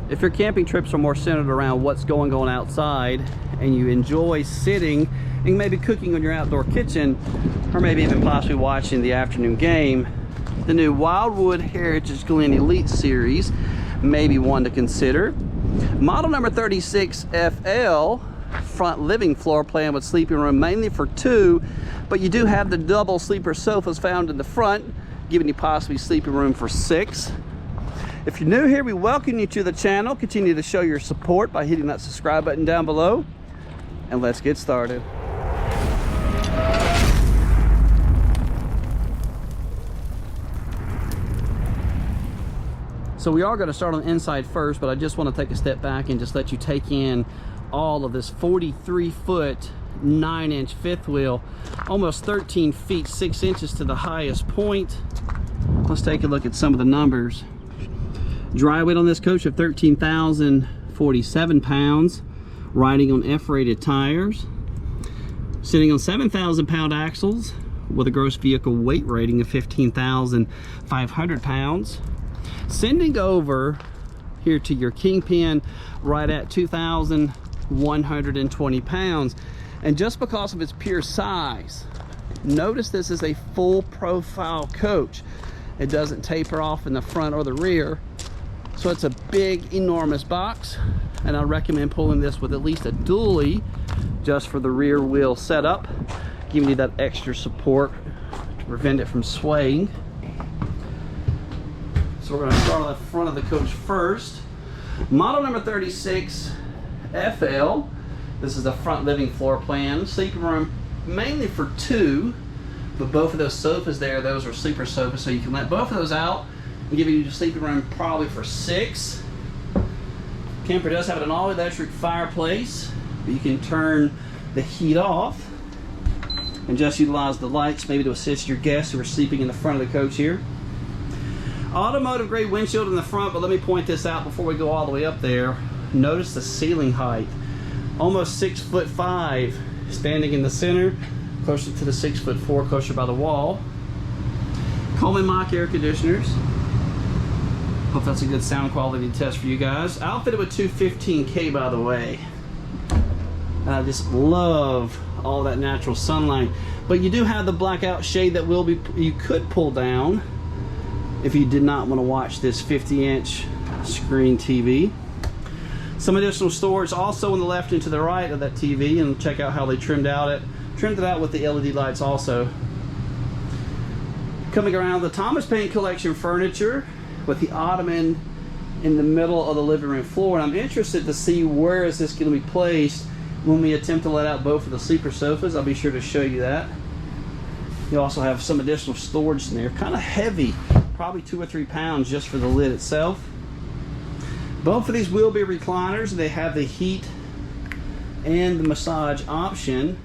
If your camping trips are more centered around what's going on outside and you enjoy sitting and maybe cooking on your outdoor kitchen, or maybe even possibly watching the afternoon game, the new Wildwood Heritage Glen Elite Series may be one to consider. Model number 36FL, front living floor plan with sleeping room mainly for 2, but you do have the double sleeper sofas found in the front, giving you possibly sleeping room for 6. If you're new here, we welcome you to the channel. Continue to show your support by hitting that subscribe button down below, and let's get started. So we are going to start on the inside first, but I just want to take a step back and just let you take in all of this 43-foot 9-inch fifth wheel, almost 13 feet 6 inches to the highest point. Let's take a look at some of the numbers. Dry weight on this coach of 13,047 pounds, riding on F-rated tires, sitting on 7,000 pound axles with a gross vehicle weight rating of 15,500 pounds. Sending over here to your kingpin right at 2,120 pounds. And just because of its pure size, notice this is a full profile coach. It doesn't taper off in the front or the rear. So it's a big, enormous box, and I recommend pulling this with at least a dually just for the rear wheel setup, giving you that extra support to prevent it from swaying. So we're going to start on the front of the coach first. Model number 36FL. This is the front living floor plan. Sleeping room mainly for 2, but both of those sofas there, those are sleeper sofas, so you can let both of those out and give you a sleeping room probably for 6. Camper does have an all-electric fireplace, but you can turn the heat off and just utilize the lights maybe to assist your guests who are sleeping in the front of the coach here. Automotive grade windshield in the front, but let me point this out before we go all the way up there. Notice the ceiling height, almost 6'5", standing in the center, closer to the 6'4", closer by the wall. Coleman Mach air conditioners. Hope that's a good sound quality test for you guys. Outfitted with 215K, by the way. And I just love all that natural sunlight. But you do have the blackout shade that you could pull down if you did not want to watch this 50-inch screen TV. Some additional storage also on the left and to the right of that TV, and check out how they trimmed it out with the LED lights also. Coming around, the Thomas Paine Collection furniture with the ottoman in the middle of the living room floor, and I'm interested to see where is this going to be placed when we attempt to let out both of the sleeper sofas. I'll be sure to show you that. You also have some additional storage in there, kind of heavy, probably 2 or 3 pounds just for the lid itself. Both of these will be recliners. They have the heat and the massage option.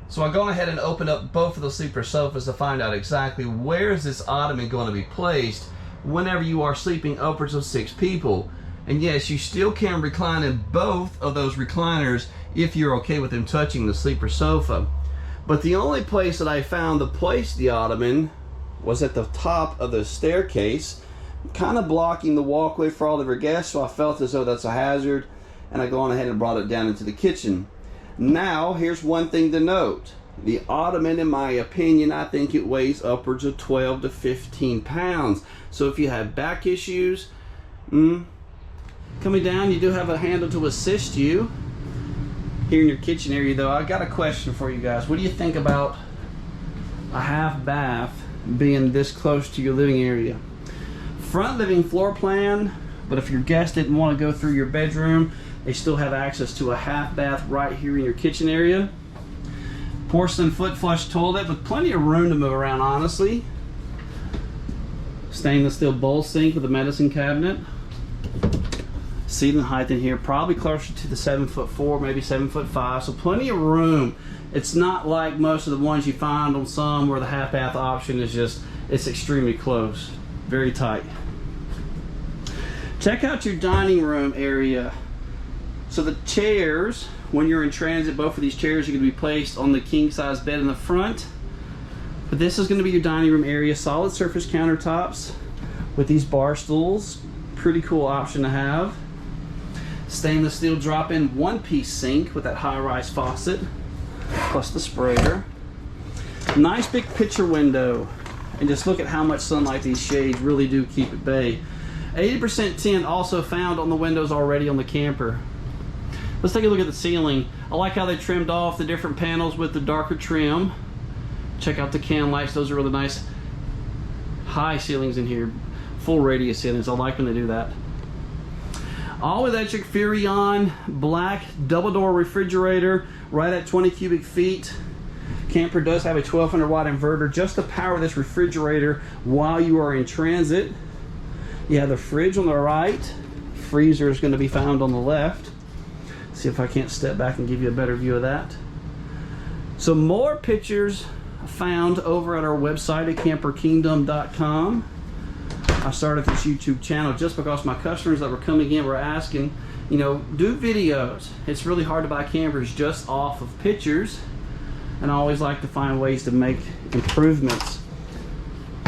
So I'll go ahead and open up both of the sleeper sofas to find out exactly where is this ottoman going to be placed whenever you are sleeping upwards of 6 people. And yes, you still can recline in both of those recliners if you're okay with them touching the sleeper sofa. But the only place that I found to place the ottoman was at the top of the staircase, kind of blocking the walkway for all of your guests, so I felt as though that's a hazard, and I go on ahead and brought it down into the kitchen. Now, here's one thing to note. The ottoman, in my opinion, I think it weighs upwards of 12 to 15 pounds. So if you have back issues, coming down, you do have a handle to assist you. Here in your kitchen area, though, I got a question for you guys. What do you think about a half bath being this close to your living area? Front living floor plan, but if your guest didn't want to go through your bedroom, they still have access to a half bath right here in your kitchen area. Porcelain foot flush toilet with plenty of room to move around, honestly. Stainless steel bowl sink with a medicine cabinet. Ceiling height in here probably closer to the 7'4", maybe 7'5", so plenty of room. It's not like most of the ones you find on some where the half bath option is just, it's extremely close, very tight. Check out your dining room area. So the chairs, when you're in transit, both of these chairs are going to be placed on the king size bed in the front. But this is going to be your dining room area. Solid surface countertops with these bar stools. Pretty cool option to have. Stainless steel drop-in one-piece sink with that high-rise faucet, plus the sprayer. Nice big picture window. And just look at how much sunlight these shades really do keep at bay. 80% tint also found on the windows already on the camper. Let's take a look at the ceiling. I like how they trimmed off the different panels with the darker trim. Check out the can lights. Those are really nice. High ceilings in here. Full radius ceilings. I like when they do that. All electric Furrion black double door refrigerator right at 20 cubic feet. Camper does have a 1200 watt inverter just to power this refrigerator while you are in transit. You have the fridge on the right. Freezer is going to be found on the left. See if I can't step back and give you a better view of that. So more pictures found over at our website at camperkingdom.com. I started this YouTube channel just because my customers that were coming in were asking, you know, do videos. It's really hard to buy campers just off of pictures, and I always like to find ways to make improvements.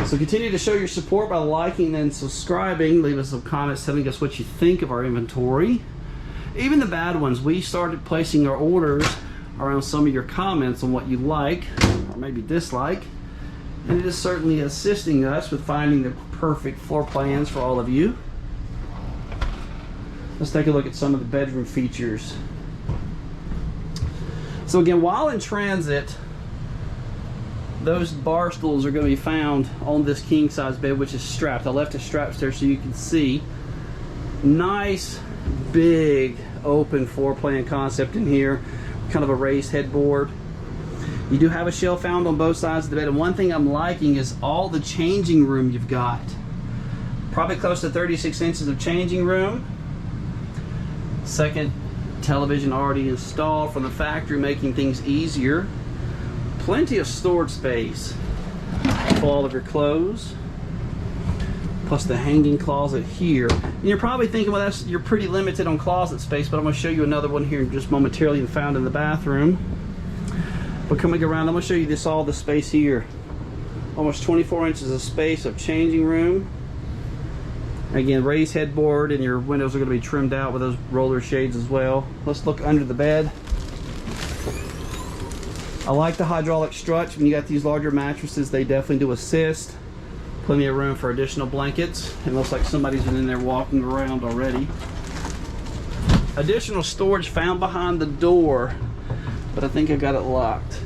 So continue to show your support by liking and subscribing. Leave us some comments telling us what you think of our inventory. Even the bad ones. We started placing our orders around some of your comments on what you like or maybe dislike, and it is certainly assisting us with finding the perfect floor plans for all of you. Let's take a look at some of the bedroom features. So again, while in transit, those bar stools are going to be found on this king size bed, which is strapped. I left the straps there so you can see. Nice big open floor plan concept in here, kind of a raised headboard. You do have a shelf found on both sides of the bed, and one thing I'm liking is all the changing room you've got. Probably close to 36 inches of changing room. Second television already installed from the factory, making things easier. Plenty of storage space for all of your clothes, plus the hanging closet here. And you're probably thinking, well, you're pretty limited on closet space, but I'm going to show you another one here just momentarily found in the bathroom. But coming around, I'm going to show you all the space here. Almost 24 inches of space of changing room. Again, raised headboard, and your windows are going to be trimmed out with those roller shades as well. Let's look under the bed. I like the hydraulic struts. When you got these larger mattresses, they definitely do assist. Plenty of room for additional blankets. It looks like somebody's been in there walking around already. Additional storage found behind the door, but I think I got it locked.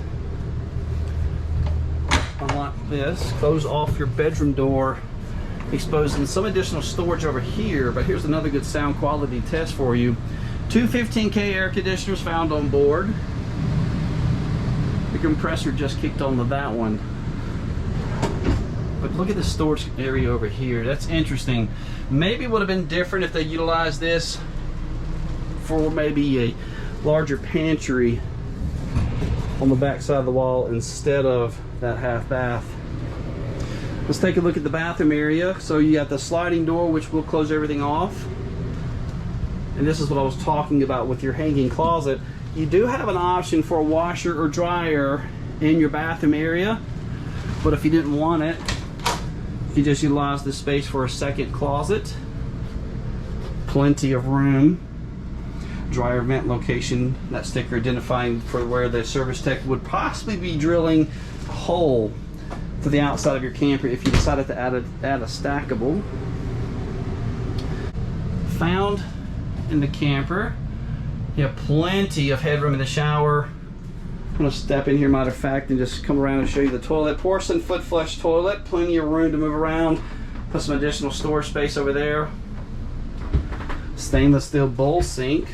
Unlock this, close off your bedroom door, exposing some additional storage over here. But here's another good sound quality test for you. Two 15K air conditioners found on board. The compressor just kicked on to that one. But look at the storage area over here. That's interesting. Maybe it would have been different if they utilized this for maybe a larger pantry on the back side of the wall instead of that half bath. Let's take a look at the bathroom area. So you got the sliding door, which will close everything off. And this is what I was talking about with your hanging closet. You do have an option for a washer or dryer in your bathroom area, but if you didn't want it, you just utilize this space for a second closet. Plenty of room. Dryer vent location, that sticker identifying for where the service tech would possibly be drilling a hole to the outside of your camper if you decided to add a stackable. Found in the camper, you have plenty of headroom in the shower. I'm going to step in here, matter of fact, and just come around and show you the toilet. Porcelain foot flush toilet, plenty of room to move around. Put some additional storage space over there. Stainless steel bowl sink.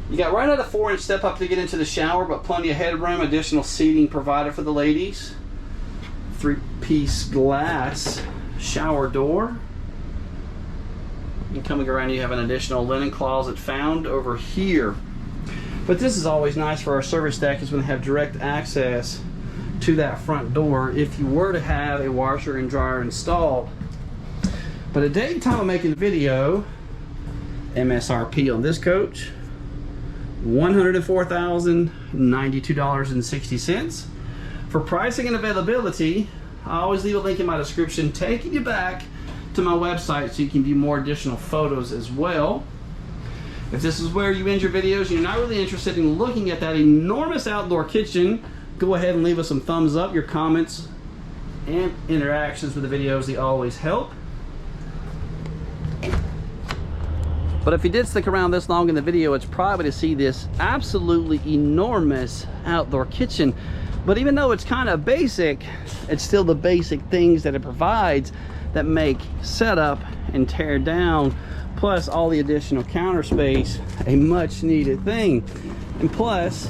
You got right at a 4-inch step up to get into the shower, but plenty of headroom, additional seating provided for the ladies. 3-piece glass shower door. And coming around, you have an additional linen closet found over here. But this is always nice for our service deck, is when they have direct access to that front door if you were to have a washer and dryer installed. But at the time of making the video, MSRP on this coach, $104,092.60. For pricing and availability, I always leave a link in my description taking you back to my website so you can view more additional photos as well. If this is where you end your videos and you're not really interested in looking at that enormous outdoor kitchen, go ahead and leave us some thumbs up. Your comments and interactions with the videos, they always help. But if you did stick around this long in the video, it's probably to see this absolutely enormous outdoor kitchen. But even though it's kind of basic, it's still the basic things that it provides that make setup and tear down, plus all the additional counter space, a much needed thing. And plus,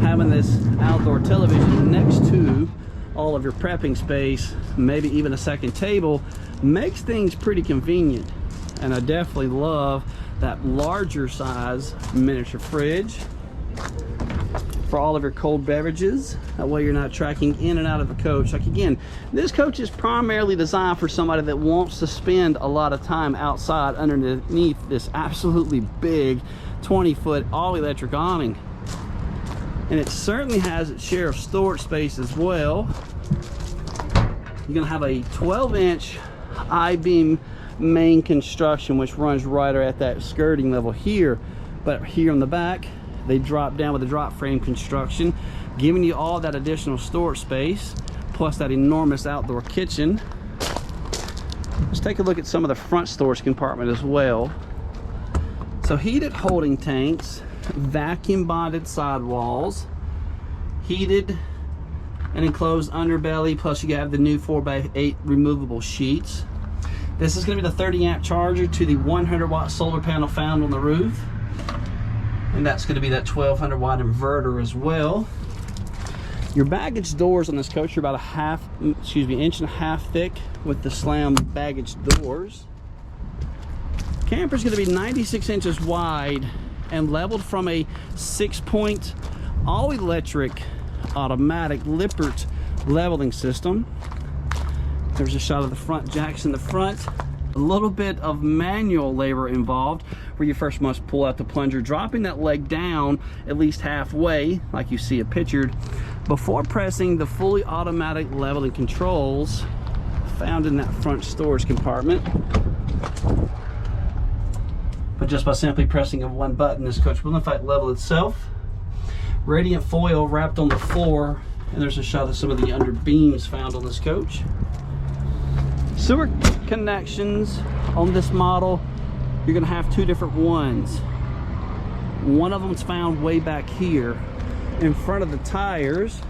having this outdoor television next to all of your prepping space, maybe even a second table, makes things pretty convenient. And I definitely love that larger size miniature fridge for all of your cold beverages. That way you're not tracking in and out of the coach. Like again, this coach is primarily designed for somebody that wants to spend a lot of time outside underneath this absolutely big 20-foot all-electric awning. And it certainly has its share of storage space as well. You're gonna have a 12-inch I-beam main construction, which runs right at that skirting level here. But here on the back, they drop down with a drop frame construction, giving you all that additional storage space, plus that enormous outdoor kitchen. Let's take a look at some of the front storage compartment as well. So heated holding tanks, vacuum bonded sidewalls, heated and enclosed underbelly, plus you have the new 4x8 removable sheets. This is going to be the 30-amp charger to the 100-watt solar panel found on the roof. And that's going to be that 1200-watt inverter as well. Your baggage doors on this coach are about inch and a half thick with the slam baggage doors. Camper's going to be 96 inches wide and leveled from a 6-point all-electric automatic Lippert leveling system. There's a shot of the front jacks in the front. A little bit of manual labor involved, where you first must pull out the plunger, dropping that leg down at least halfway, like you see it pictured, before pressing the fully automatic leveling controls found in that front storage compartment. But just by simply pressing of one button, this coach will in fact level itself. Radiant foil wrapped on the floor, and there's a shot of some of the under beams found on this coach. Sewer connections on this model, you're going to have two different ones. One of them's found way back here in front of the tires,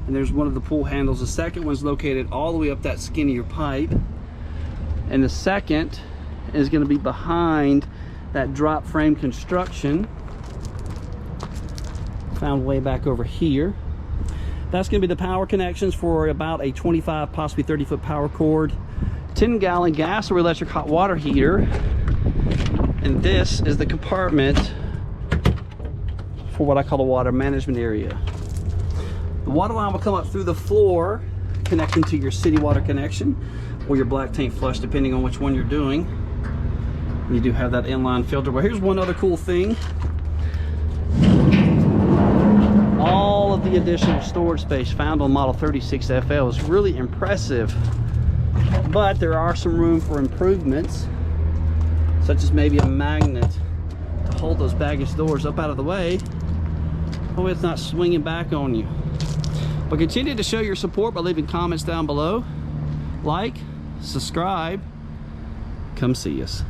and there's one of the pull handles. The second one's located all the way up that skinnier pipe, and the second is going to be behind that drop frame construction found way back over here. That's going to be the power connections for about a 25, possibly 30-foot power cord, 10-gallon gas or electric hot water heater, and this is the compartment for what I call the water management area. The water line will come up through the floor, connecting to your city water connection or your black tank flush, depending on which one you're doing. You do have that inline filter. But here's one other cool thing. All of the additional storage space found on model 36FL is really impressive, but there are some room for improvements, such as maybe a magnet to hold those baggage doors up out of the way, so it's not swinging back on you. But continue to show your support by leaving comments down below. Like, subscribe, come see us.